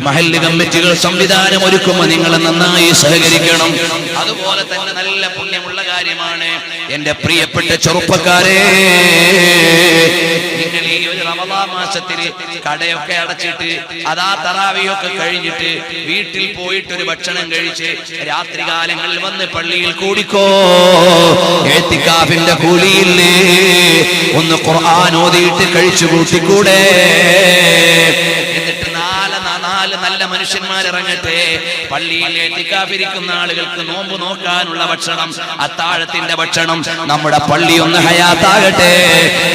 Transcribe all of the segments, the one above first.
മഹല്ല് കമ്മിറ്റികൾ സംവിധാനം ഒരുക്കുമ്പോൾ നിങ്ങൾ നന്നായി സഹകരിക്കണം. അതുപോലെ തന്നെ നല്ല പുണ്യമുള്ള കാര്യമാണ് എന്റെ പ്രിയപ്പെട്ട ചെറുപ്പക്കാരെ, നിങ്ങൾ ഈ ഒരു റമദാൻ മാസത്തിൽ കടയൊക്കെ അടച്ചിട്ട് അതാ തറാവിയൊക്കെ കഴിഞ്ഞിട്ട് വീട്ടിൽ പോയിട്ട് ഒരു ഭക്ഷണം കഴിച്ച് രാത്രികാലങ്ങളിൽ വന്ന് പള്ളിയിൽ കൂടിക്കോ. എത്തിക്കാഫിന്റെ കൂലിയില്ലേ, ഒന്ന് ഖുർആൻ ഓതിയിട്ട് കഴിച്ചു കൂട്ടിക്കൂടെ. എന്നിട്ട് നാല് നല്ല മനുഷ്യന്മാരിറങ്ങട്ടെ. പള്ളിയിൽ എത്തിക്കാഫിരിക്കുന്ന ആളുകൾക്ക് നോമ്പ് നോക്കാനുള്ള ഭക്ഷണം, അത്താഴത്തിന്റെ ഭക്ഷണം, നമ്മുടെ പള്ളി ഒന്ന് ഹയാത്താകട്ടെ.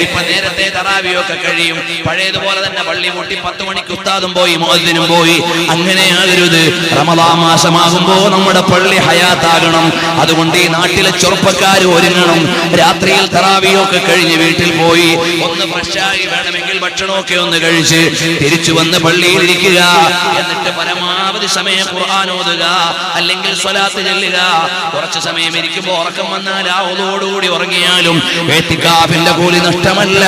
ഇപ്പൊ നേരത്തെ തറാവിയൊക്കെ കഴിയും, പഴയതുപോലെ തന്നെ പള്ളി പൂട്ടി 10 മണിക്ക് ഉസ്താദും പോയി മുഅദ്ദിനും പോയി. അങ്ങനെയാകരുത്. റമദാൻ മാസമാകുമ്പോ നമ്മുടെ പള്ളി ഹയാത്താകണം. അതുകൊണ്ട് ഈ നാട്ടിലെ ചെറുപ്പക്കാർ ഒരുങ്ങണം. രാത്രിയിൽ തറാവിയൊക്കെ കഴിഞ്ഞ് വീട്ടിൽ പോയി ഒന്ന് ഫ്രഷായി വേണമെങ്കിൽ ഭക്ഷണമൊക്കെ ഒന്ന് കഴിച്ച് തിരിച്ചു വന്ന് പള്ളിയിൽ ഇരിക്കുക. എന്നിട്ട് പരമാവധി സമയം ഖുർആൻ ഓതുക, അല്ലെങ്കിൽ സ്വലാത്ത് ചൊല്ലുക. കുറച്ച് സമയം ഇരിക്കുമ്പോൾ ഉറക്കം വന്നാൽ ആ ഓതോടുകൂടി ഉറങ്ങിയാലും ഇഅ്തികാഫിന്റെ കൂലി നഷ്ടമല്ല.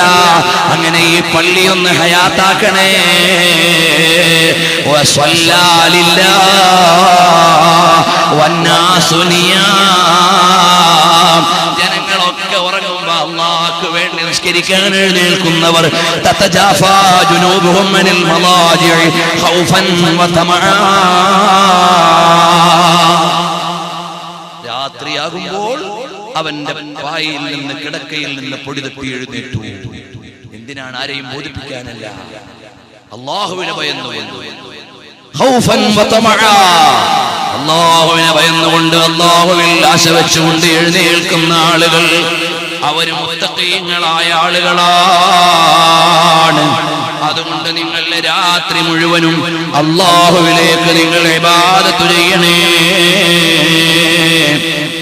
അങ്ങനെ ഈ പള്ളി ഒന്ന് ഹയാത്താക്കണേ. വസല്ലാ ലില്ലാഹി വന്നാസു നിയാം. ജനങ്ങളൊക്കെ ഉറങ്ങുമ്പോൾ അല്ലാഹുവിന് വേണ്ടി നിസ്കരിക്കാൻ എഴുന്നേൽക്കുന്നവർ തതജാഫാ ജുനൂബുഹും അനിൽ മളാജിഇ ഖൗഫൻ വതമആ. രാത്രിയാകുമ്പോൾ അവന്റെ പായിൽ നിന്ന് കിടക്കയിൽ നിന്ന് പൊടി തപ്പി എഴുന്നേറ്റു. എന്തിനാണ്? ആരെയും ബോധിപ്പിക്കാനല്ല, അല്ലാഹുവിനെ ഭയന്നു. ഖൗഫൻ വതമആ. അല്ലാഹുവിനെ ഭയന്നുകൊണ്ട് അല്ലാഹുവിൽ ആശ വെച്ചുകൊണ്ട് എഴുന്നേൽക്കുന്ന ആളുകൾ അവർ മുത്തഖീങ്ങളായ ആളുകളാണ്. അതുകൊണ്ട് നിങ്ങൾ രാത്രി മുഴുവനും അല്ലാഹുവിലേക്ക് നിങ്ങൾ ഇബാദത്ത് ചെയ്യണേ.